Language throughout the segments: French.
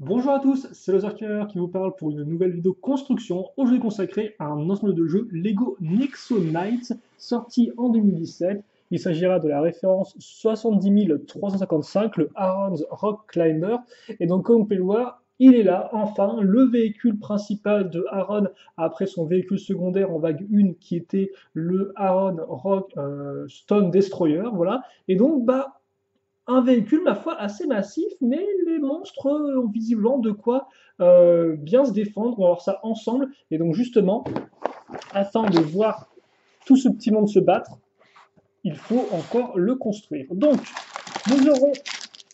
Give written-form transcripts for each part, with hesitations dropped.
Bonjour à tous, c'est le Zerker qui vous parle pour une nouvelle vidéo construction, aujourd'hui consacrée à un ensemble de jeux Lego Nexo Knights, sorti en 2017. Il s'agira de la référence 70355, le Aaron's Rock Climber. Et donc, comme vous pouvez le voir, il est là, enfin, le véhicule principal de Aaron après son véhicule secondaire en vague 1 qui était le Aaron Rock Stone Destroyer. Voilà. Et donc, un véhicule, ma foi, assez massif, mais les monstres ont visiblement de quoi bien se défendre. On va voir ça ensemble. Et donc, justement, afin de voir tout ce petit monde se battre, il faut encore le construire. Donc, nous aurons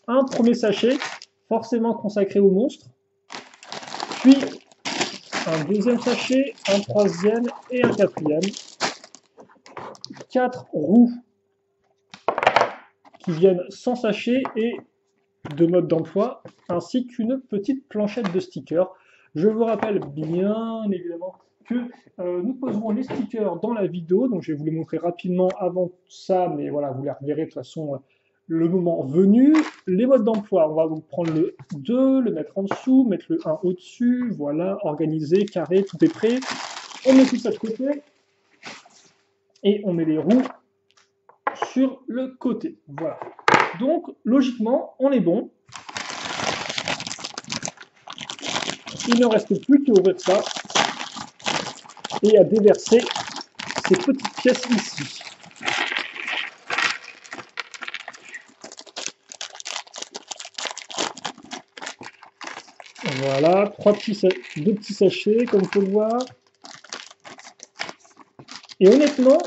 un premier sachet, forcément consacré aux monstres, puis un deuxième sachet, un troisième et un quatrième. 4 roues qui viennent sans sachet et de mode d'emploi, ainsi qu'une petite planchette de stickers. Je vous rappelle bien évidemment que nous poserons les stickers dans la vidéo, donc je vais vous les montrer rapidement avant ça, mais voilà, vous les reverrez de toute façon le moment venu. Les modes d'emploi, on va donc prendre le 2, le mettre en dessous, mettre le 1 au-dessus, voilà, organisé, carré, tout est prêt. On met tout ça de côté et on met les roues sur le côté. Voilà. Donc, logiquement, on est bon. Il ne reste plus qu'à ouvrir ça et à déverser ces petites pièces ici. Voilà, deux petits sachets, comme vous pouvez le voir. Et honnêtement,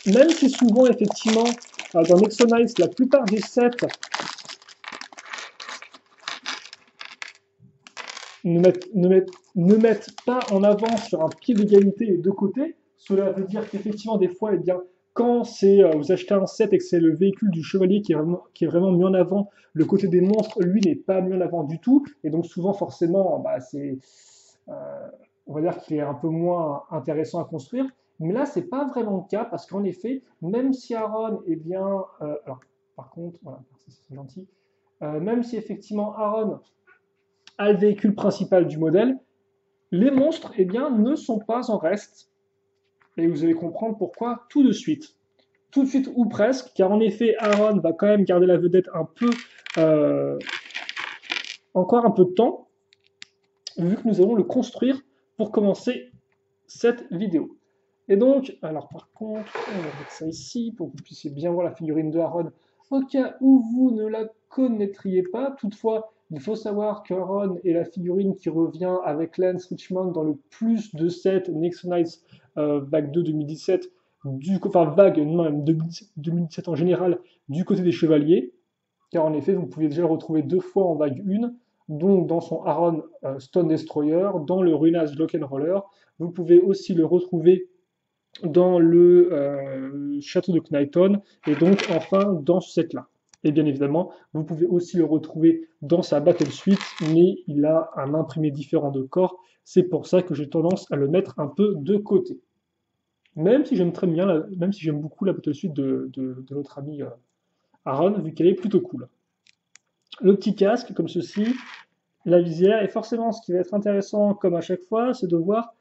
même si souvent, effectivement, dans Nexonice, la plupart des sets ne mettent pas en avant sur un pied d'égalité les deux côtés, cela veut dire qu'effectivement, des fois, eh bien, quand vous achetez un set et que c'est le véhicule du chevalier qui est vraiment mis en avant, le côté des monstres, lui, n'est pas mis en avant du tout. Et donc, souvent, forcément, euh, on va dire qu'il est un peu moins intéressant à construire. Mais là, c'est pas vraiment le cas parce qu'en effet, même si Aaron est bien. Alors, par contre, voilà, c'est gentil. Même si effectivement Aaron a le véhicule principal du modèle, les monstres eh bien, ne sont pas en reste. Et vous allez comprendre pourquoi tout de suite. Tout de suite ou presque, car en effet, Aaron va quand même garder la vedette un peu, euh, encore un peu de temps, vu que nous allons le construire pour commencer cette vidéo. Et donc, alors par contre, on va mettre ça ici pour que vous puissiez bien voir la figurine de Aaron au cas où vous ne la connaîtriez pas. Toutefois, il faut savoir que Aaron est la figurine qui revient avec Lance Richmond dans le plus de 7 Nexonites vague 2 2017, enfin vague, non, même 2017 en général, du côté des chevaliers. Car en effet, vous pouvez déjà le retrouver deux fois en vague 1, donc dans son Aaron Stone Destroyer, dans le Runas Roller. Vous pouvez aussi le retrouver dans le château de Knighton, et donc enfin dans ce set-là. Et bien évidemment, vous pouvez aussi le retrouver dans sa Battle Suite, mais il a un imprimé différent de corps, c'est pour ça que j'ai tendance à le mettre un peu de côté. Même si j'aime très bien, même si j'aime beaucoup la Battle Suite de notre ami Aaron, vu qu'elle est plutôt cool. Le petit casque, comme ceci, la visière, et forcément ce qui va être intéressant, comme à chaque fois, c'est de voir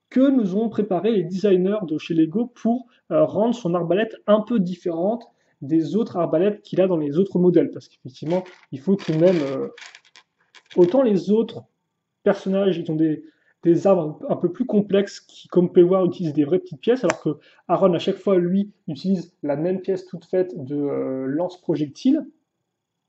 que nous ont préparé les designers de chez Lego pour rendre son arbalète un peu différente des autres arbalètes qu'il a dans les autres modèles. Parce qu'effectivement, il faut tout de même. Autant les autres personnages, ils ont des armes un peu plus complexes qui, comme vous pouvez voir, utilisent des vraies petites pièces, alors que Aaron, à chaque fois, lui, utilise la même pièce toute faite de lance-projectile.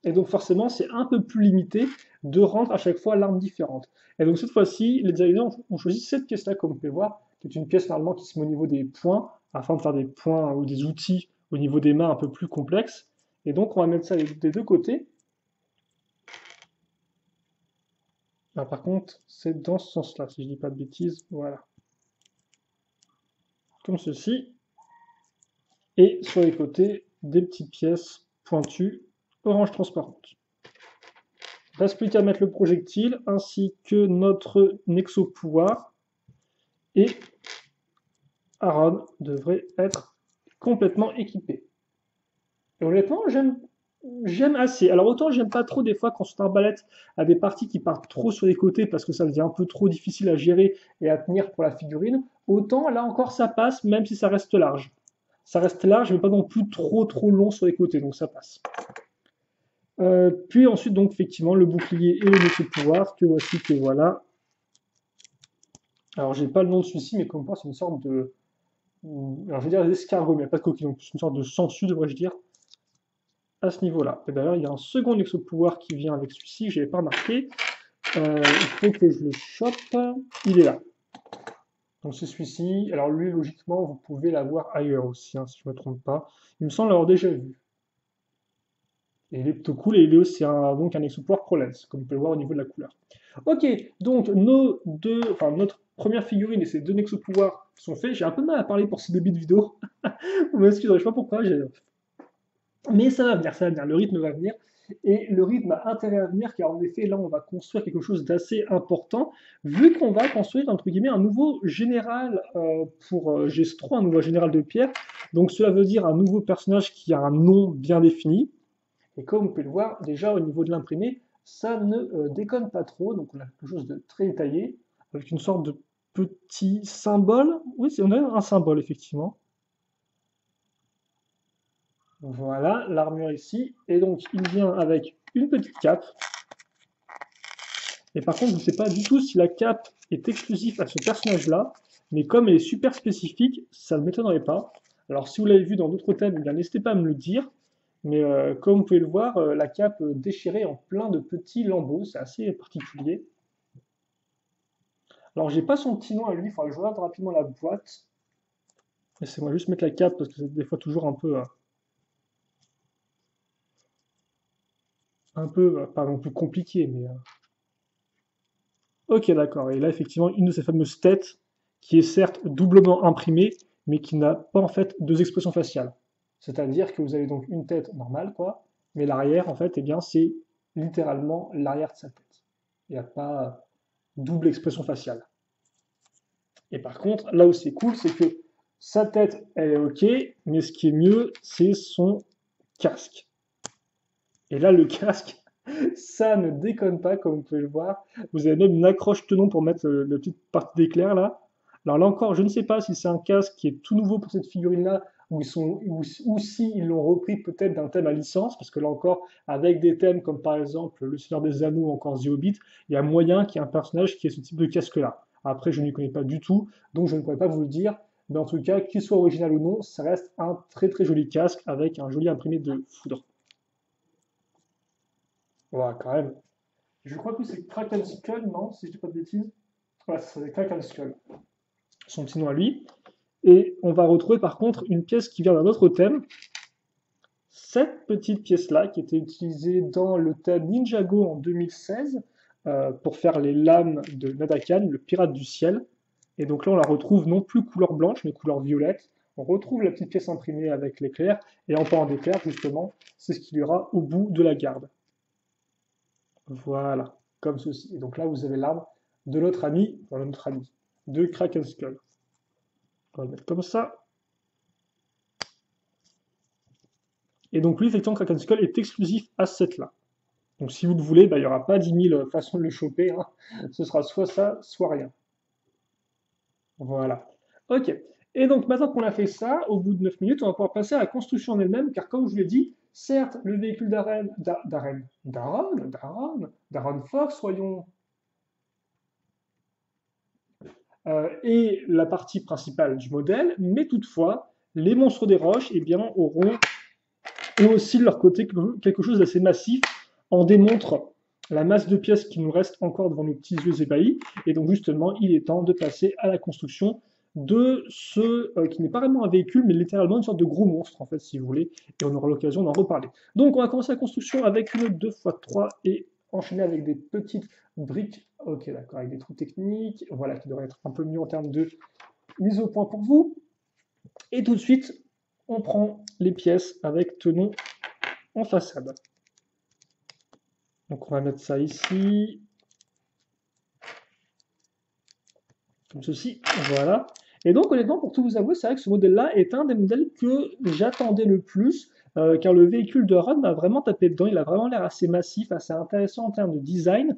Et donc forcément, c'est un peu plus limité de rendre à chaque fois l'arme différente. Et donc cette fois-ci, les designers ont choisi cette pièce-là, comme vous pouvez voir, qui est une pièce normalement qui se met au niveau des points, afin de faire des points ou des outils au niveau des mains un peu plus complexes. Et donc on va mettre ça des deux côtés. Ah, par contre, c'est dans ce sens-là, si je dis pas de bêtises. Voilà. Comme ceci. Et sur les côtés, des petites pièces pointues, orange transparente. Reste plus qu'à mettre le projectile ainsi que notre Nexo pouvoir. Et Aaron devrait être complètement équipé. Et honnêtement, J'aime assez. Alors autant j'aime pas trop des fois quand cette arbalète a des parties qui partent trop sur les côtés parce que ça devient un peu trop difficile à gérer et à tenir pour la figurine, autant là encore ça passe même si ça reste large. Ça reste large mais pas non plus trop long sur les côtés, donc ça passe. Puis ensuite donc effectivement le bouclier et le nœud pouvoir que voici que voilà. Alors j'ai pas le nom de celui-ci mais comme quoi c'est une sorte de... Alors je vais dire des escargots mais pas de coquille, donc c'est une sorte de sangsue devrais-je dire à ce niveau-là. Et d'ailleurs, il y a un second exo-pouvoir qui vient avec celui-ci, je n'avais pas remarqué. Il faut que je le chope. Il est là. Donc c'est celui-ci. Alors lui, logiquement, vous pouvez l'avoir ailleurs aussi, hein, si je ne me trompe pas. Il me semble l'avoir déjà vu. Et il est plutôt cool, et c'est donc un exo-pouvoir ProLens, comme vous pouvez le voir au niveau de la couleur. Ok, donc notre première figurine et ces deux exo-pouvoirs sont faits. J'ai un peu mal à parler pour ces débits de vidéo. Vous m'excuserez, je sais pas pourquoi. Mais ça va venir, ça va venir. Le rythme va venir. Et le rythme a intérêt à venir car en effet, là, on va construire quelque chose d'assez important, vu qu'on va construire, entre guillemets, un nouveau général pour GS3, un nouveau général de pierre. Donc cela veut dire un nouveau personnage qui a un nom bien défini. Et comme vous pouvez le voir, déjà au niveau de l'imprimé, ça ne déconne pas trop. Donc on a quelque chose de très détaillé, avec une sorte de petit symbole. Oui, on a un symbole, effectivement. Voilà, l'armure ici. Et donc, il vient avec une petite cape. Et par contre, je ne sais pas du tout si la cape est exclusive à ce personnage-là. Mais comme elle est super spécifique, ça ne m'étonnerait pas. Alors, si vous l'avez vu dans d'autres thèmes, eh bien, n'hésitez pas à me le dire. Mais comme vous pouvez le voir, la cape déchirée en plein de petits lambeaux. C'est assez particulier. Alors, j'ai pas son petit nom à lui. Il faudra que je regarde rapidement la boîte. Laissez-moi juste mettre la cape parce que c'est des fois toujours pas non plus compliqué, mais ok, d'accord. Et là, effectivement, une de ces fameuses têtes qui est certes doublement imprimée, mais qui n'a pas en fait deux expressions faciales. C'est-à-dire que vous avez donc une tête normale, quoi, mais l'arrière, en fait, eh bien, c'est littéralement l'arrière de sa tête. Il n'y a pas double expression faciale. Et par contre, là où c'est cool, c'est que sa tête, elle est ok, mais ce qui est mieux, c'est son casque. Et là, le casque, ça ne déconne pas, comme vous pouvez le voir. Vous avez même une accroche tenon pour mettre la petite partie d'éclair là. Alors là encore, je ne sais pas si c'est un casque qui est tout nouveau pour cette figurine-là, ou si ils l'ont repris peut-être d'un thème à licence, parce que là encore, avec des thèmes comme par exemple Le Seigneur des Anneaux ou encore The Hobbit, il y a moyen qu'il y ait un personnage qui ait ce type de casque-là. Après, je ne connais pas du tout, donc je ne pourrais pas vous le dire. Mais en tout cas, qu'il soit original ou non, ça reste un très joli casque avec un joli imprimé de foudre. Voilà, quand même. Je crois que c'est Kraken Skull, non? Si je dis pas de bêtises. Ouais, c'est Kraken Skull. Son petit nom à lui. Et on va retrouver par contre une pièce qui vient d'un autre thème. Cette petite pièce-là, qui était utilisée dans le thème Ninjago en 2016, pour faire les lames de Nadakan, le pirate du ciel. Et donc là, on la retrouve non plus couleur blanche, mais couleur violette. On retrouve la petite pièce imprimée avec l'éclair. Et en parlant d'éclair, justement, c'est ce qu'il y aura au bout de la garde. Voilà, comme ceci. Et donc là, vous avez l'arme de notre ami, de Kraken Skull. On va le mettre comme ça. Et donc lui, effectivement, Kraken Skull est exclusif à ce set-là. Donc si vous le voulez, bah, il n'y aura pas 10 000 façons de le choper, hein. Ce sera soit ça, soit rien. Voilà. Ok. Et donc maintenant qu'on a fait ça, au bout de 9 minutes, on va pouvoir passer à la construction en elle-même, car comme je vous l'ai dit, certes, le véhicule d'Aaron Fox, soyons, est la partie principale du modèle, mais toutefois, les monstres des roches eh bien, auront eux aussi de leur côté quelque chose d'assez massif, en démontre la masse de pièces qui nous reste encore devant nos petits yeux ébahis, et donc justement, il est temps de passer à la construction de ce qui n'est pas vraiment un véhicule, mais littéralement une sorte de gros monstre, en fait, si vous voulez, et on aura l'occasion d'en reparler. Donc on va commencer la construction avec une 2x3 et enchaîner avec des petites briques, ok d'accord, avec des trous techniques, voilà, qui devraient être un peu mieux en termes de mise au point pour vous. Et tout de suite, on prend les pièces avec tenon en façade. Donc on va mettre ça ici, comme ceci, voilà. Et donc honnêtement, pour tout vous avouer, c'est vrai que ce modèle-là est un des modèles que j'attendais le plus, car le véhicule de Ron m'a vraiment tapé dedans. Il a vraiment l'air assez massif, assez intéressant en termes de design.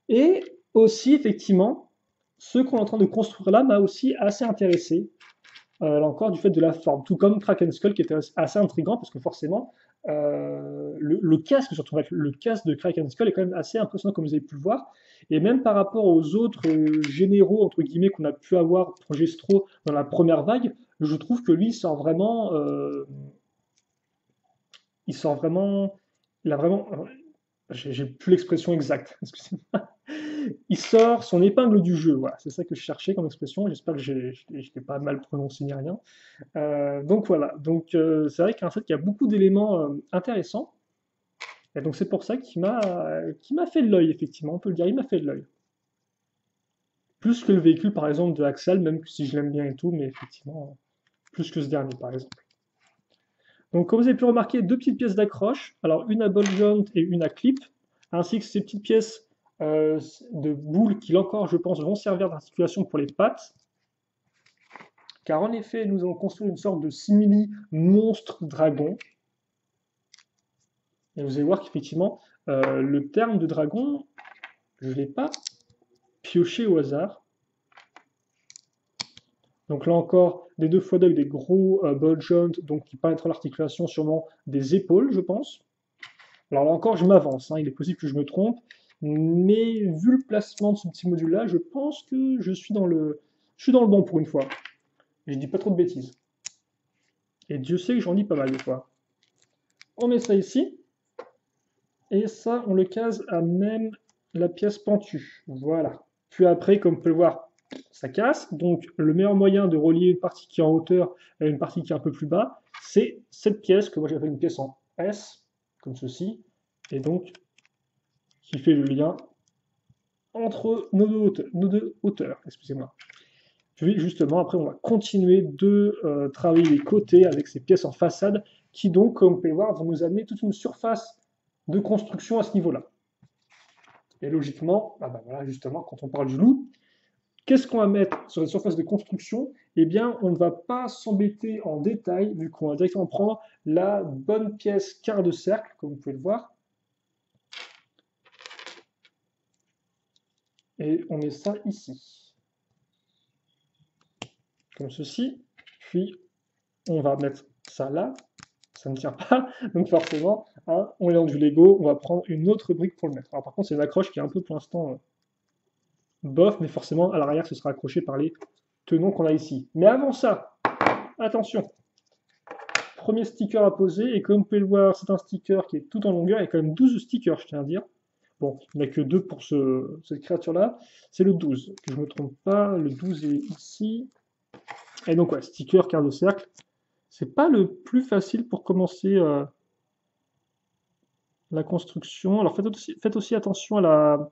Et aussi, effectivement, ce qu'on est en train de construire là m'a aussi assez intéressé, là encore, du fait de la forme. Tout comme Kraken Skull, qui était assez intriguant, parce que forcément, le casque, surtout le casque de Kraken Skull, est quand même assez impressionnant, comme vous avez pu le voir. Et même par rapport aux autres généraux, entre guillemets, qu'on a pu avoir pour Gestro dans la première vague, je trouve que lui, il sort vraiment, il a vraiment, j'ai plus l'expression exacte, excusez-moi. Il sort son épingle du jeu, voilà, c'est ça que je cherchais comme expression. J'espère que je l'ai pas mal prononcé ni rien. Donc voilà, donc c'est vrai qu'un set qui a beaucoup d'éléments intéressants. Et donc c'est pour ça qu'il m'a fait de l'œil, effectivement, on peut le dire, il m'a fait de l'œil. Plus que le véhicule, par exemple, de Axel, même si je l'aime bien et tout, mais effectivement, plus que ce dernier, par exemple. Donc, comme vous avez pu remarquer, deux petites pièces d'accroche, alors une à ball joint et une à clip, ainsi que ces petites pièces de boules qui, là encore, je pense, vont servir d'articulation pour les pattes. Car en effet, nous allons construire une sorte de simili monstre dragon. Et vous allez voir qu'effectivement, le terme de dragon, je ne l'ai pas pioché au hasard. Donc là encore, des deux fois d'œil, des gros ball joints, donc qui permettront l'articulation sûrement des épaules, je pense. Alors là encore, je m'avance, hein, il est possible que je me trompe, mais vu le placement de ce petit module-là, je pense que je suis dans le bon pour une fois. Je dis pas trop de bêtises. Et Dieu sait que j'en dis pas mal des fois. On met ça ici, et ça, on le case à même la pièce pentue. Voilà. Puis après, comme vous pouvez le voir, ça casse. Donc le meilleur moyen de relier une partie qui est en hauteur à une partie qui est un peu plus bas, c'est cette pièce, que moi j'appelle une pièce en S, comme ceci, et donc qui fait le lien entre nos deux hauteurs. Excusez-moi. Puis justement, après, on va continuer de travailler les côtés avec ces pièces en façade qui donc, comme vous pouvez le voir, vont nous amener toute une surface de construction à ce niveau-là. Et logiquement, ah bah voilà, justement, quand on parle du loup, qu'est-ce qu'on va mettre sur les surfaces de construction? Eh bien, on ne va pas s'embêter en détail, vu qu'on va directement prendre la bonne pièce quart de cercle, comme vous pouvez le voir, et on met ça ici, comme ceci, puis on va mettre ça là, ça ne tient pas, donc forcément, hein, on est dans du Lego, on va prendre une autre brique pour le mettre. Alors par contre, c'est une accroche qui est un peu pour l'instant bof, mais forcément, à l'arrière, ce sera accroché par les tenons qu'on a ici. Mais avant ça, attention, premier sticker à poser, et comme vous pouvez le voir, c'est un sticker qui est tout en longueur, il y a quand même 12 stickers, je tiens à dire. Bon, il n'y en a que 2 pour cette créature-là, c'est le 12, que je ne me trompe pas, le 12 est ici. Et donc, ouais, sticker, quart de cercle, c'est pas le plus facile pour commencer la construction. Alors faites aussi attention à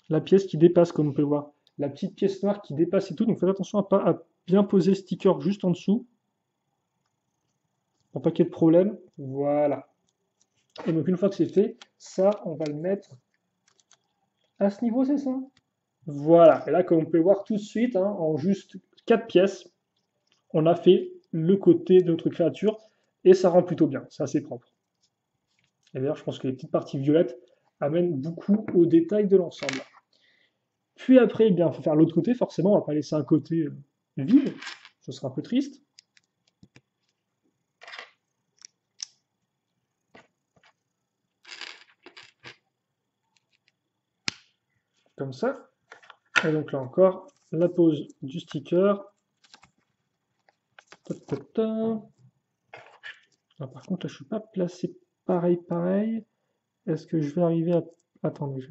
la pièce qui dépasse, comme vous pouvez le voir. La petite pièce noire qui dépasse et tout, donc faites attention à bien poser le sticker juste en dessous, pour pas qu'il y ait de problème. Voilà. Et donc une fois que c'est fait, ça, on va le mettre à ce niveau, c'est ça? Voilà. Et là, comme vous pouvez voir tout de suite, hein, en juste 4 pièces, on a fait le côté de notre créature, et ça rend plutôt bien, c'est assez propre. Et d'ailleurs, je pense que les petites parties violettes amènent beaucoup au détail de l'ensemble. Puis après, eh bien, il faut faire l'autre côté, forcément, on va pas laisser un côté vide, ce sera un peu triste. Comme ça. Et donc là encore, la pose du sticker. Ah, par contre, là, je ne suis pas placé pareil. Est-ce que je vais arriver à... Attendez,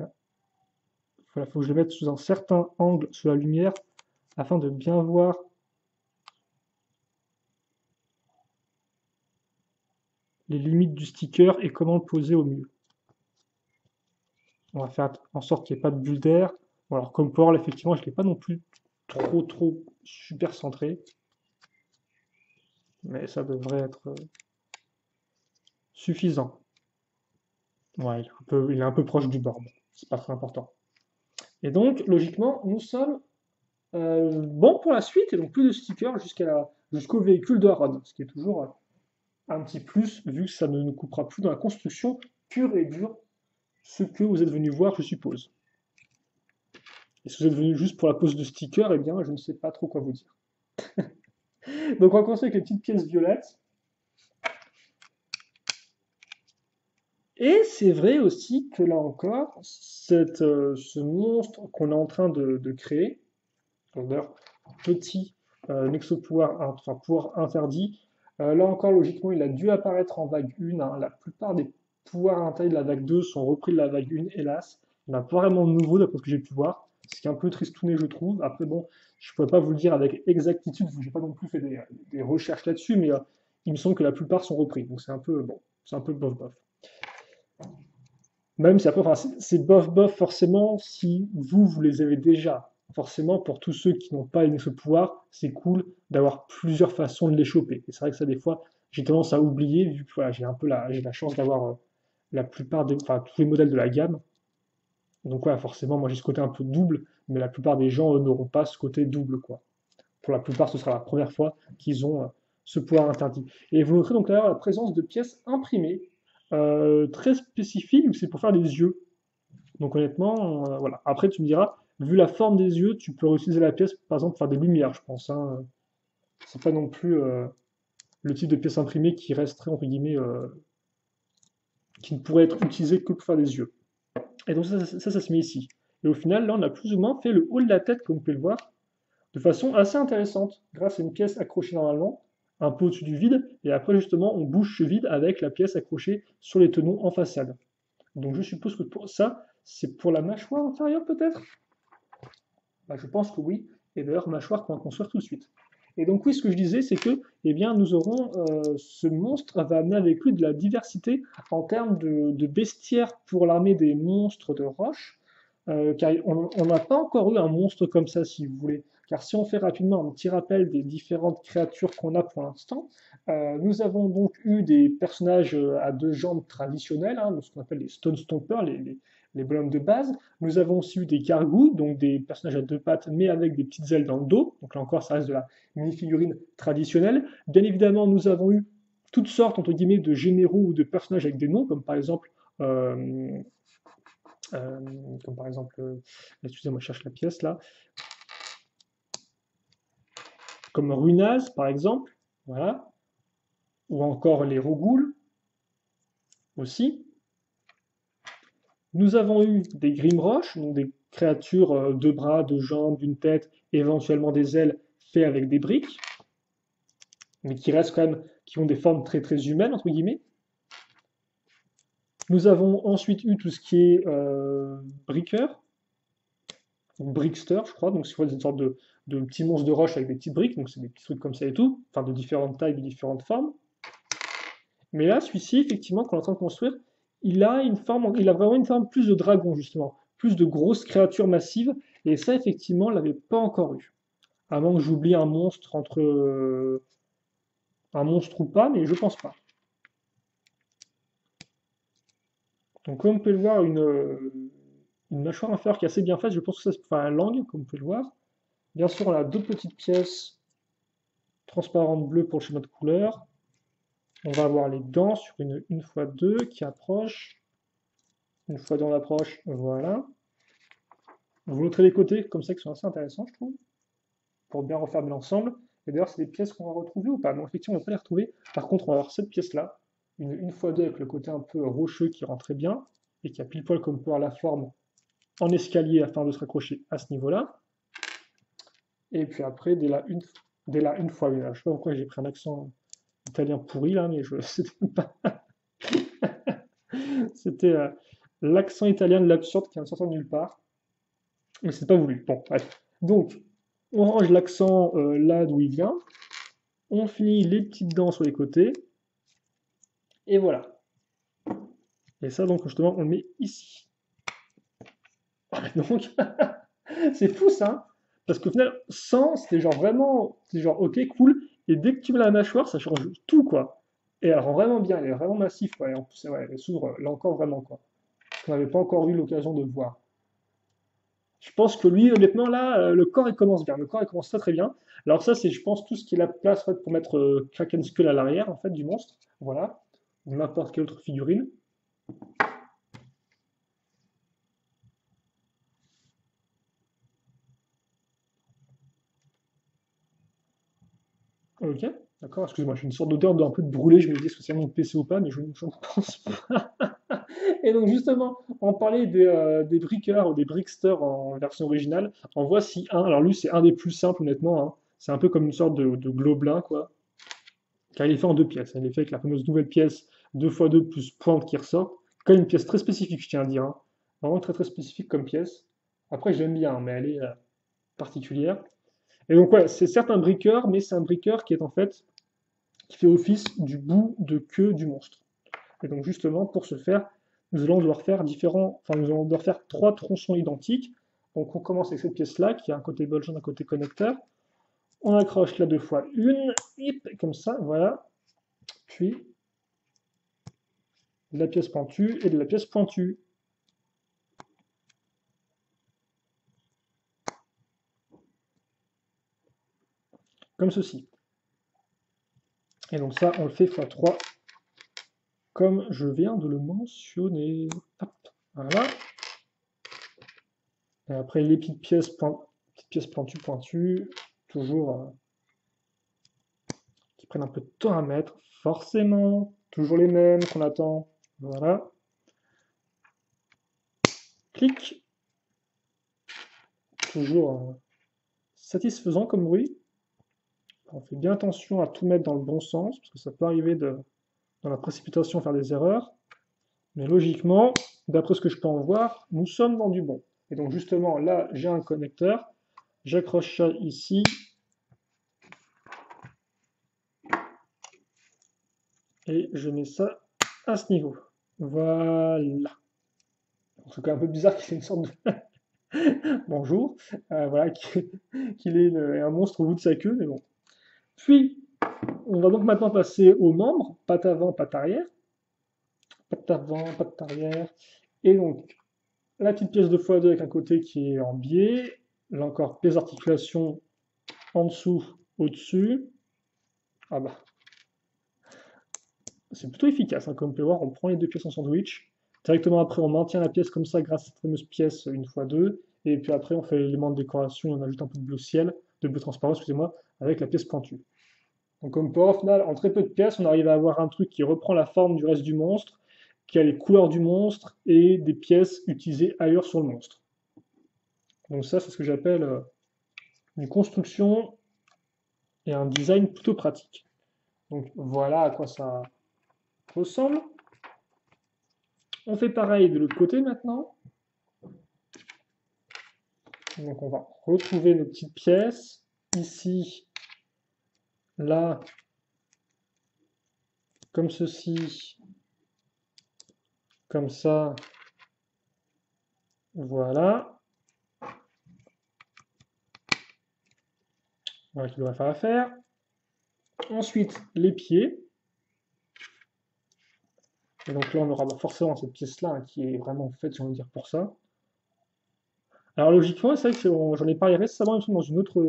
voilà, faut que je le mette sous un certain angle sous la lumière afin de bien voir les limites du sticker et comment le poser au mieux. On va faire en sorte qu'il n'y ait pas de bulle d'air. Bon, alors comme pour effectivement, je ne l'ai pas non plus trop super centré. Mais ça devrait être suffisant. Ouais, il est un peu proche du bord. Bon, c'est pas très important. Et donc, logiquement, nous sommes bons pour la suite. Et donc, plus de stickers jusqu'au véhicule de Aaron, ce qui est toujours un petit plus, vu que ça ne nous coupera plus dans la construction pure et dure, ce que vous êtes venu voir, je suppose. Et si vous êtes venu juste pour la pose de sticker, eh bien, je ne sais pas trop quoi vous dire. Donc on va commencer avec les petites pièces violettes. Et c'est vrai aussi que là encore, ce monstre qu'on est en train de créer, d'ailleurs, petit Nexopouvoir, enfin pouvoir interdit, là encore, logiquement, il a dû apparaître en vague 1, hein. La plupart des pouvoirs interdits de la vague 2 sont repris de la vague 1, hélas. Il n'y en a pas vraiment de nouveau, d'après ce que j'ai pu voir. Ce qui est un peu tristouné, je trouve. Après, bon, je ne pourrais pas vous le dire avec exactitude, je n'ai pas non plus fait des recherches là-dessus, mais il me semble que la plupart sont repris. Donc c'est un peu, bon, c'est un peu bof-bof. Même si après, enfin, c'est bof-bof forcément si vous les avez déjà. Forcément, pour tous ceux qui n'ont pas ce pouvoir, c'est cool d'avoir plusieurs façons de les choper. Et c'est vrai que ça, des fois, j'ai tendance à oublier, vu que voilà, j'ai la chance d'avoir la plupart des, enfin, tous les modèles de la gamme. Donc voilà, forcément, moi j'ai ce côté un peu double, mais la plupart des gens n'auront pas ce côté double, quoi. Pour la plupart, ce sera la première fois qu'ils ont ce pouvoir interdit. Et vous noterez donc là la présence de pièces imprimées, très spécifiques, c'est pour faire des yeux. Donc honnêtement, voilà. Après, tu me diras, vu la forme des yeux, tu peux utiliser la pièce, par exemple, pour faire des lumières, je pense, hein. C'est pas non plus le type de pièce imprimée qui resterait, entre guillemets, qui ne pourrait être utilisé que pour faire des yeux. Et donc ça se met ici. Et au final, là, on a plus ou moins fait le haut de la tête, comme vous pouvez le voir, de façon assez intéressante, grâce à une pièce accrochée normalement, un peu au-dessus du vide, et après, justement, on bouche ce vide avec la pièce accrochée sur les tenons en façade. Donc je suppose que pour ça, c'est pour la mâchoire inférieure peut-être? Bah, je pense que oui, et d'ailleurs mâchoire qu'on va construire tout de suite. Et donc oui, ce que je disais, c'est que eh bien, nous aurons, ce monstre va amener avec lui de la diversité en termes de bestiaire pour l'armée des monstres de roche, car on n'a pas encore eu un monstre comme ça, si vous voulez. Car si on fait rapidement un petit rappel des différentes créatures qu'on a pour l'instant, nous avons donc eu des personnages à deux jambes traditionnels, hein, ce qu'on appelle les Stone Stompers, les bonhommes de base. Nous avons aussi eu des gargouilles, donc des personnages à deux pattes, mais avec des petites ailes dans le dos. Donc là encore, ça reste de la mini-figurine traditionnelle. Bien évidemment, nous avons eu toutes sortes, entre guillemets, de généraux ou de personnages avec des noms, comme par exemple, euh, euh, excusez-moi, je cherche la pièce là, comme Runaz, par exemple, voilà, ou encore les Rogouls aussi. Nous avons eu des Grimroches, donc des créatures deux bras, deux jambes, d'une tête, éventuellement des ailes, fait avec des briques, mais qui restent quand même, qui ont des formes très très humaines, entre guillemets. Nous avons ensuite eu tout ce qui est briqueur, ou brickster, je crois, donc c'est une sorte de petits monstres de roche avec des petites briques, donc c'est des petits trucs comme ça et tout, enfin de différentes tailles, de différentes formes. Mais là, celui-ci, effectivement, qu'on est en train de construire, il a vraiment une forme plus de dragon, justement, plus de grosses créatures massives, et ça, effectivement, on ne l'avait pas encore eu. À moins que j'oublie un monstre entre un monstre ou pas, mais je pense pas. Donc, comme vous pouvez le voir, une mâchoire inférieure qui est assez bien faite, je pense que ça c'est pour faire la langue, comme vous pouvez le voir. Bien sûr, on a deux petites pièces transparentes bleues pour le schéma de couleur. On va avoir les dents sur une 1x2 qui approche. Une fois dans l'approche, voilà. Vous montrez les côtés comme ça qui sont assez intéressants, je trouve, pour bien refermer l'ensemble. Et d'ailleurs, c'est des pièces qu'on va retrouver ou pas? Non, effectivement, on ne va pas les retrouver. Par contre, on va avoir cette pièce-là, une 1x2 avec le côté un peu rocheux qui rend très bien et qui a pile poil comme peut avoir la forme en escalier afin de se raccrocher à ce niveau-là. Et puis après, dès la une fois, je sais pas pourquoi j'ai pris un accent italien pourri là, mais c'était pas. C'était l'accent italien de l'absurde qui vient de sortir de nulle part. Mais c'est pas voulu. Bon, bref. Donc, on range l'accent là d'où il vient. On finit les petites dents sur les côtés. Et voilà. Et ça, donc, justement, on le met ici. Donc, c'est fou ça, hein. Parce qu'au final, 100, c'était genre vraiment, c'est genre ok, cool. Et dès que tu mets la mâchoire, ça change tout, quoi. Et elle rend vraiment bien, elle est vraiment massive, quoi. Et en plus, ouais, elle s'ouvre là encore vraiment, quoi. On n'avait pas encore eu l'occasion de voir. Je pense que lui, honnêtement, là, le corps, il commence bien. Le corps, il commence très très bien. Alors ça, c'est, je pense, tout ce qui est la place en fait, pour mettre Kraken Skull à l'arrière, en fait, du monstre. Voilà. Ou n'importe quelle autre figurine. Ok, d'accord. Excusez-moi, j'ai une sorte d'odeur d'un peu de brûlé. Je me dis est-ce que c'est mon PC ou pas, mais je ne pense pas. Et donc, justement, on parlait des brickers ou des bricksters en version originale. En voici un. Alors lui, c'est un des plus simples, honnêtement, hein. C'est un peu comme une sorte de gobelin, quoi. Car il est fait en deux pièces. Il est fait avec la fameuse nouvelle pièce 2x2 plus pointe qui ressort. Quand même une pièce très spécifique, je tiens à dire, hein. Vraiment très très spécifique comme pièce. Après, j'aime bien, mais elle est particulière. Et donc, ouais, c'est certes un briqueur, mais c'est un briqueur qui est en fait, qui fait office du bout de queue du monstre. Et donc, justement, pour ce faire, nous allons devoir faire nous allons devoir faire trois tronçons identiques. Donc, on commence avec cette pièce-là, qui a un côté bolgeon, un côté connecteur. On accroche là deux fois une, hip, comme ça, voilà. Puis, de la pièce pointue et de la pièce pointue, comme ceci. Et donc ça, on le fait x3, comme je viens de le mentionner. Hop, voilà. Et après, les petites pièces pointues, toujours qui prennent un peu de temps à mettre, forcément. Toujours les mêmes qu'on attend. Voilà. Clic. Toujours satisfaisant comme bruit. On fait bien attention à tout mettre dans le bon sens, parce que ça peut arriver dans la précipitation faire des erreurs. Mais logiquement, d'après ce que je peux en voir, nous sommes dans du bon. Et donc justement, là, j'ai un connecteur. J'accroche ça ici. Et je mets ça à ce niveau. Voilà. C'est quand même un peu bizarre qu'il ait une sorte de bonjour. Voilà, qu'il ait un monstre au bout de sa queue, mais bon. Puis, on va donc maintenant passer aux membres. Patte avant, patte arrière. Patte avant, patte arrière. Et donc, la petite pièce de x2 avec un côté qui est en biais. Là encore, pièce d'articulation en dessous, au-dessus. Ah bah, c'est plutôt efficace, hein, comme on peut voir, on prend les deux pièces en sandwich. Directement après, on maintient la pièce comme ça grâce à cette fameuse pièce une fois deux. Et puis après, on fait l'élément de décoration, on ajoute un peu de bleu ciel, de bleu transparent, excusez-moi, avec la pièce pointue. Donc comme peut voir, au final, en très peu de pièces, on arrive à avoir un truc qui reprend la forme du reste du monstre, qui a les couleurs du monstre et des pièces utilisées ailleurs sur le monstre. Donc ça, c'est ce que j'appelle une construction et un design plutôt pratique. Donc voilà à quoi ça ressemble. On fait pareil de l'autre côté maintenant. Donc on va retrouver nos petites pièces. Ici, là, comme ceci, comme ça. Voilà. Voilà qui devrait faire l'affaire. Ensuite, les pieds. Et donc là, on aura forcément cette pièce-là hein, qui est vraiment faite, si on veut dire, pour ça. Alors logiquement, c'est vrai que j'en ai parlé récemment dans une autre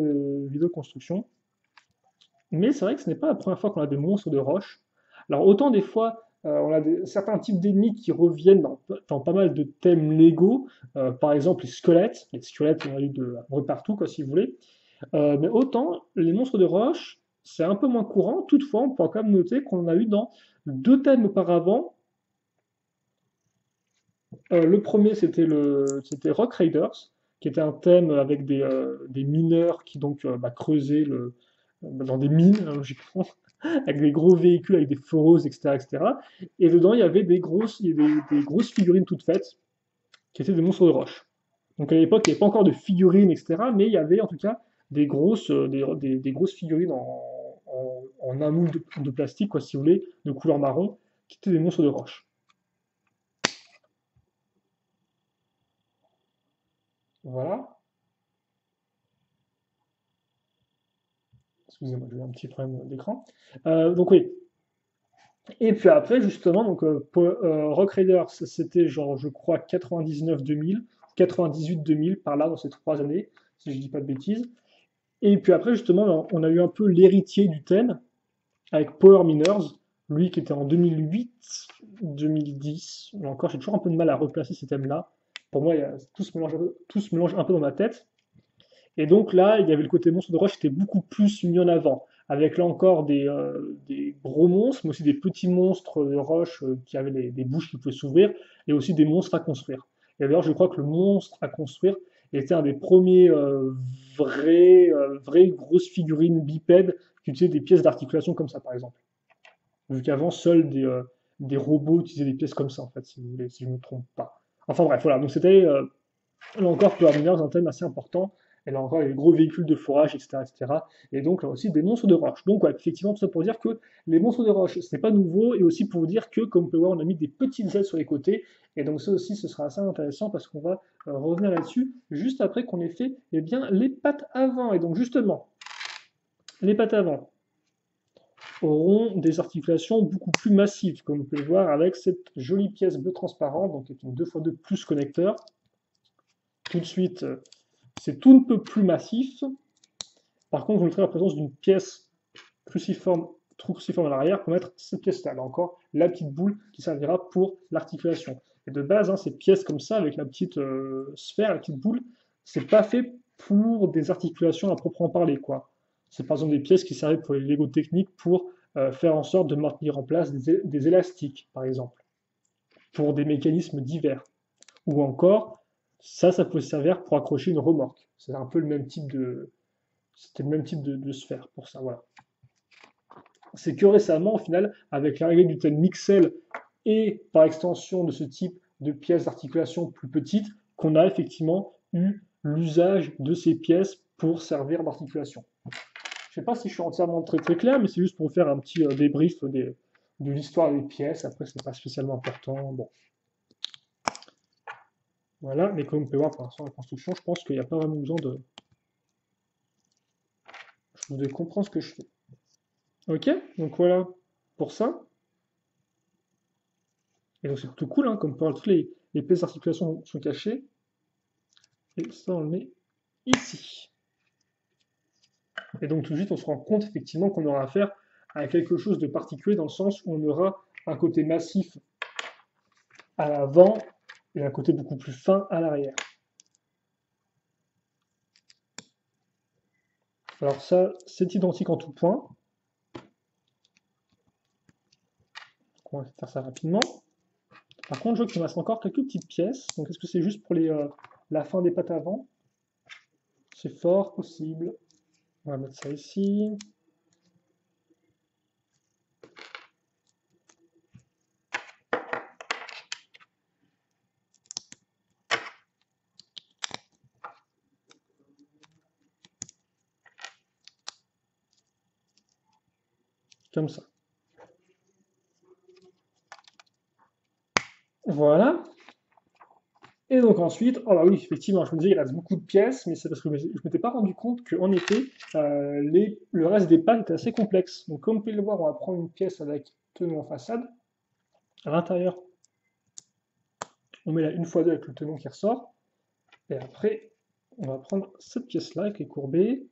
vidéo de construction. Mais c'est vrai que ce n'est pas la première fois qu'on a des monstres de roche. Alors autant des fois, on a certains types d'ennemis qui reviennent dans pas mal de thèmes Lego, par exemple les squelettes. Les squelettes, on a eu de partout, quoi, si vous voulez. Mais autant les monstres de roche, c'est un peu moins courant. Toutefois, on peut quand même noter qu'on en a eu dans deux thèmes auparavant. Le premier, c'était Rock Raiders, qui était un thème avec des mineurs qui donc creusaient dans des mines, hein, logiquement, avec des gros véhicules, avec des foreuses, etc., etc. Et dedans, il y avait des grosses figurines toutes faites, qui étaient des monstres de roche. Donc à l'époque, il n'y avait pas encore de figurines, etc., mais il y avait en tout cas des grosses figurines en un moule de plastique, quoi, si vous voulez, de couleur marron, qui étaient des monstres de roche. Voilà. Excusez-moi, j'ai eu un petit problème d'écran. Donc oui. Et puis après, justement, donc, Rock Raiders, c'était genre, je crois, 99-2000. 98-2000, par là, dans ces 3 années, si je dis pas de bêtises. Et puis après, justement, on a eu un peu l'héritier du TEN, avec Power Miners, lui qui était en 2008-2010. Là encore, j'ai toujours un peu de mal à replacer ces thèmes-là. Pour moi, tout se mélange un peu dans ma tête. Et donc là, il y avait le côté monstre de roche qui était beaucoup plus mis en avant, avec là encore des gros monstres, mais aussi des petits monstres de roche qui avaient des bouches qui pouvaient s'ouvrir, et aussi des monstres à construire. Et d'ailleurs, je crois que le monstre à construire était un des premiers vraies grosses figurines bipèdes qui utilisaient des pièces d'articulation comme ça, par exemple. Vu qu'avant, seuls des robots utilisaient des pièces comme ça, en fait, si vous voulez, si je ne me trompe pas. Enfin bref, voilà, donc c'était là encore Power Miners, un thème assez important. Et là encore, il y a les gros véhicules de forage, etc., etc. Et donc là aussi des monstres de roche. Donc ouais, effectivement, tout ça pour dire que les monstres de roche, ce n'est pas nouveau, et aussi pour vous dire que, comme vous pouvez voir, on a mis des petites ailes sur les côtés. Et donc ça aussi, ce sera assez intéressant parce qu'on va revenir là-dessus juste après qu'on ait fait eh bien, les pattes avant. Et donc justement, les pattes avant auront des articulations beaucoup plus massives, comme vous pouvez le voir avec cette jolie pièce bleu transparente, donc avec une 2x2 plus connecteur. Tout de suite, c'est tout un peu plus massif. Par contre, vous noterez la présence d'une pièce cruciforme, trop cruciforme à l'arrière pour mettre cette pièce-là. Là encore, la petite boule qui servira pour l'articulation. Et de base, hein, ces pièces comme ça, avec la petite sphère, la petite boule, c'est pas fait pour des articulations à proprement parler, quoi. C'est par exemple des pièces qui servaient pour les Lego techniques pour faire en sorte de maintenir en place des élastiques, par exemple, pour des mécanismes divers. Ou encore, ça peut servir pour accrocher une remorque. C'est un peu le même type c'était le même type de sphère pour ça, voilà. C'est que récemment, au final, avec l'arrivée du thème Mixel et par extension de ce type de pièces d'articulation plus petites, qu'on a effectivement eu l'usage de ces pièces pour servir d'articulation. Je ne sais pas si je suis entièrement très clair, mais c'est juste pour vous faire un petit débrief de l'histoire des pièces. Après, ce n'est pas spécialement important. Bon. Voilà, mais comme vous pouvez voir pour l'instant, la construction, je pense qu'il n'y a pas vraiment besoin de. Je devais comprendre ce que je fais. Ok, donc voilà pour ça. Et donc c'est plutôt cool, hein, comme toutes les pièces d'articulation sont cachées. Et ça, on le met ici. Et donc tout de suite, on se rend compte effectivement qu'on aura affaire à quelque chose de particulier dans le sens où on aura un côté massif à l'avant et un côté beaucoup plus fin à l'arrière. Alors ça, c'est identique en tout point. On va faire ça rapidement. Par contre, je vois qu'il me reste encore quelques petites pièces. Donc est-ce que c'est juste pour la fin des pattes avant? C'est fort possible. On va mettre ça ici. Comme ça. Voilà. Et donc ensuite, oh bah oui, effectivement, je me disais, il reste beaucoup de pièces, mais c'est parce que je ne m'étais pas rendu compte qu'en effet, le reste des pattes était assez complexe. Donc comme vous pouvez le voir, on va prendre une pièce avec tenon en façade. À l'intérieur, on met la 1x2 avec le tenon qui ressort. Et après, on va prendre cette pièce-là qui est courbée.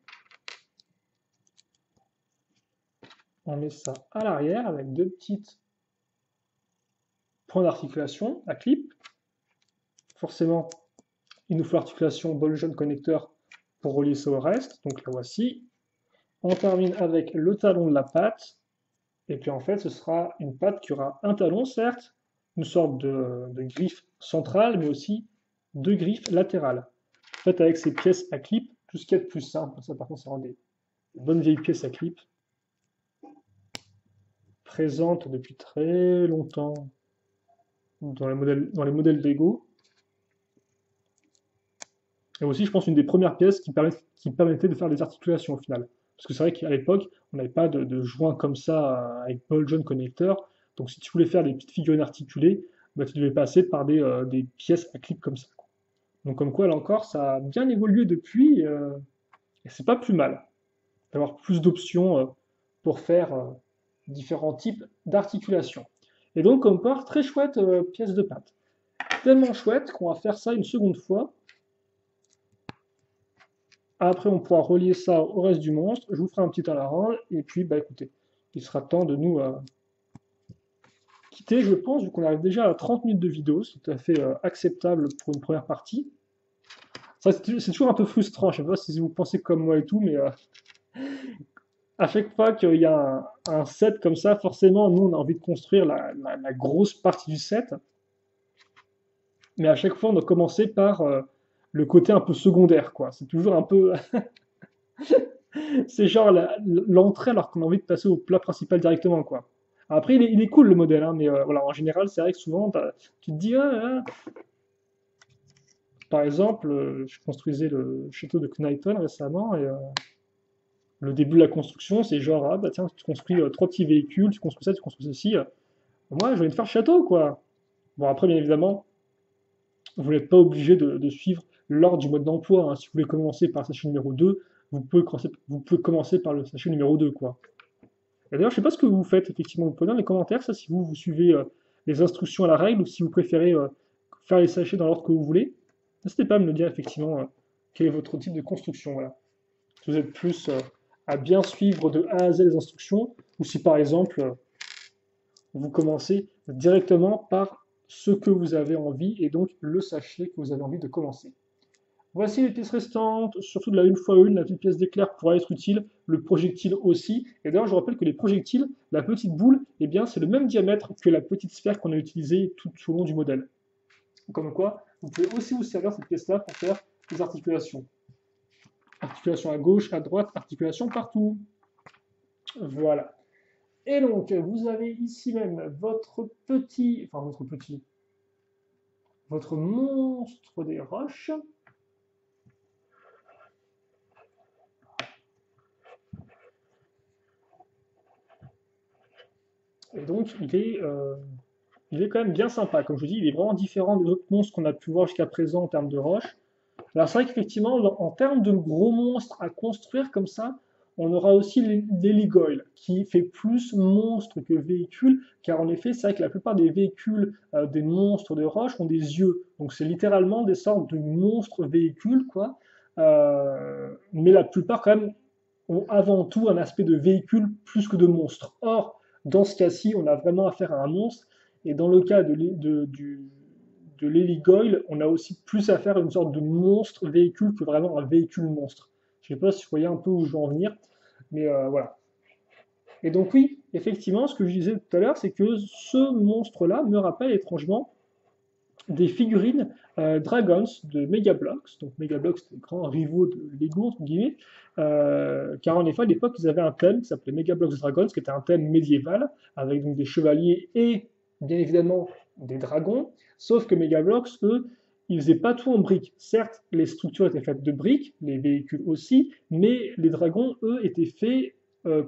On met ça à l'arrière avec deux petites points d'articulation à clip. Forcément, il nous faut l'articulation ball joint connecteur pour relier ça au reste. Donc la voici. On termine avec le talon de la patte. Et puis en fait, ce sera une patte qui aura un talon, certes, une sorte de griffe centrale, mais aussi deux griffes latérales. En fait, avec ces pièces à clip, tout ce qu'il y a de plus simple. Ça, par contre, c'est des bonnes vieilles pièces à clip, présentes depuis très longtemps dans les modèles Lego. Et aussi, je pense, une des premières pièces qui permettait de faire des articulations au final. Parce que c'est vrai qu'à l'époque, on n'avait pas de joints comme ça avec ball joint connecteur. Donc si tu voulais faire des petites figurines articulées, bah, tu devais passer par des pièces à clip comme ça. Donc comme quoi, là encore, ça a bien évolué depuis, et c'est pas plus mal d'avoir plus d'options pour faire différents types d'articulations. Et donc, comme part, très chouette pièce de pâte. tellement chouette qu'on va faire ça une seconde fois. Après, on pourra relier ça au reste du monstre. Je vous ferai un petit à la ronde. Et puis, bah écoutez, il sera temps de nous quitter, je pense, vu qu'on arrive déjà à 30 minutes de vidéo. C'est tout à fait acceptable pour une première partie. C'est toujours un peu frustrant. Je ne sais pas si vous pensez comme moi et tout, mais à chaque fois qu'il y a un set comme ça, forcément, nous, on a envie de construire la grosse partie du set. Mais à chaque fois, on doit commencer par le côté un peu secondaire, quoi. C'est toujours un peu... c'est genre l'entrée alors qu'on a envie de passer au plat principal directement, quoi. Après, il est cool le modèle, hein, mais voilà, en général, c'est vrai que souvent, tu te dis, par exemple, je construisais le château de Knighton récemment, et le début de la construction, c'est genre, ah bah tiens, tu construis trois petits véhicules, tu construis ça, tu construis ceci. Moi, je vais te faire le château, quoi. Bon, après, bien évidemment, vous n'êtes pas obligé de suivre l'ordre du mode d'emploi, hein. Si vous voulez commencer par le sachet numéro 2, vous pouvez commencer par le sachet numéro 2, quoi. Et d'ailleurs, je sais pas ce que vous faites, effectivement. Vous pouvez dire dans les commentaires, ça, si vous suivez les instructions à la règle ou si vous préférez faire les sachets dans l'ordre que vous voulez. N'hésitez pas à me le dire, effectivement, quel est votre type de construction. Voilà. Si vous êtes plus à bien suivre de A à Z les instructions, ou si par exemple, vous commencez directement par ce que vous avez envie et donc le sachet que vous avez envie de commencer. Voici les pièces restantes, surtout de la 1x1, la petite pièce d'éclair pourra être utile, le projectile aussi. Et d'ailleurs, je rappelle que les projectiles, la petite boule, eh bien, c'est le même diamètre que la petite sphère qu'on a utilisée tout au long du modèle. Comme quoi, vous pouvez aussi vous servir de cette pièce-là pour faire des articulations. Articulation à gauche, à droite, articulation partout. Voilà. Et donc, vous avez ici même votre monstre des roches. Et donc, il est quand même bien sympa. Comme je vous dis, il est vraiment différent des autres monstres qu'on a pu voir jusqu'à présent en termes de roches. Alors c'est vrai qu'effectivement, en termes de gros monstres à construire comme ça, on aura aussi l'héligoyle, qui fait plus monstre que véhicule, car en effet, c'est vrai que la plupart des véhicules des monstres de roche ont des yeux. Donc c'est littéralement des sortes de monstres véhicules, quoi. Mais la plupart, quand même, ont avant tout un aspect de véhicule plus que de monstre. Or, dans ce cas-ci, on a vraiment affaire à un monstre, et dans le cas de l'héligoyle, on a aussi plus affaire à une sorte de monstre véhicule que vraiment un véhicule monstre. Je ne sais pas si vous voyez un peu où je veux en venir, mais voilà. Et donc oui, effectivement, ce que je disais tout à l'heure, c'est que ce monstre-là me rappelle étrangement des figurines Dragons de Megablox. Donc Megablox, c'était les grands rivaux de Lego, entre guillemets, car en effet, à l'époque, ils avaient un thème qui s'appelait Megablox Dragons, qui était un thème médiéval, avec donc des chevaliers et bien évidemment des dragons, sauf que Megablox, eux, ils faisaient pas tout en briques. Certes, les structures étaient faites de briques, les véhicules aussi, mais les dragons, eux, étaient faits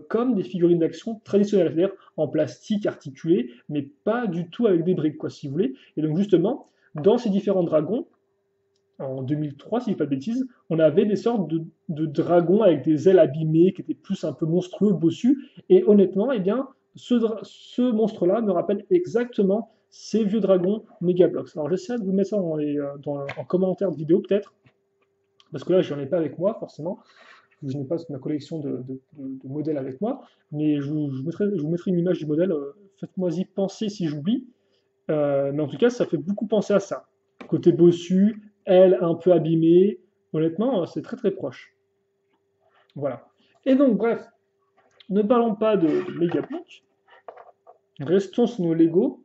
comme des figurines d'action traditionnelles, c'est-à-dire en plastique articulé, mais pas du tout avec des briques, quoi, si vous voulez. Et donc justement, dans ces différents dragons, en 2003, si je dis pas de bêtises, on avait des sortes de dragons avec des ailes abîmées, qui étaient plus un peu monstrueux, bossus. Et honnêtement, eh bien, ce monstre-là me rappelle exactement ces vieux dragons Megablox. Alors j'essaie de vous mettre ça en commentaire de vidéo peut-être, parce que là, je n'en ai pas avec moi, forcément. Je n'ai pas ma collection de modèles avec moi, mais je vous mettrai une image du modèle. Faites-moi-y penser si j'oublie. Mais en tout cas, ça fait beaucoup penser à ça. Côté bossu, elle un peu abîmée. Honnêtement, c'est très très proche. Voilà. Et donc, bref, ne parlons pas de Megablock. Restons sur nos Lego.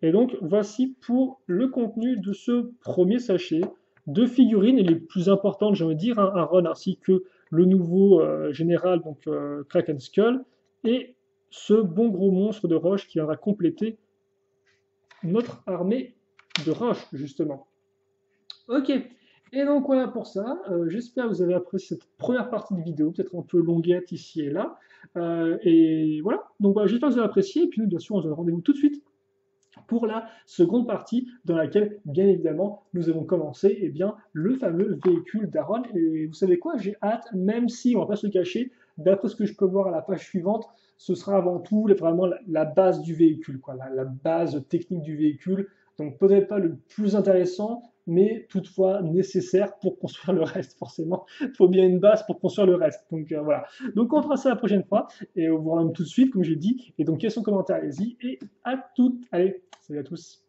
Et donc, voici pour le contenu de ce premier sachet de figurines, et les plus importantes, j'ai envie de dire, hein, Aaron, ainsi que le nouveau général, donc Kraken Skull, et ce bon gros monstre de roche qui viendra compléter notre armée de roche, justement. Ok, et donc voilà pour ça. J'espère que vous avez apprécié cette première partie de vidéo, peut-être un peu longuette ici et là. Et voilà, donc voilà, j'espère que vous avez apprécié, et puis nous, bien sûr, on se donne rendez-vous tout de suite pour la seconde partie dans laquelle, bien évidemment, nous avons commencé eh bien, le fameux véhicule d'Aaron. Et vous savez quoi, j'ai hâte, même si on ne va pas se le cacher, d'après ce que je peux voir à la page suivante, ce sera avant tout vraiment la base du véhicule, quoi, la base technique du véhicule. Donc peut-être pas le plus intéressant, mais toutefois nécessaire pour construire le reste, forcément. Il faut bien une base pour construire le reste. Donc voilà. Donc on fera ça la prochaine fois, et on vous rend tout de suite, comme j'ai dit. Et donc, quels sont les commentaires, allez-y, et à toutes. Allez, salut à tous.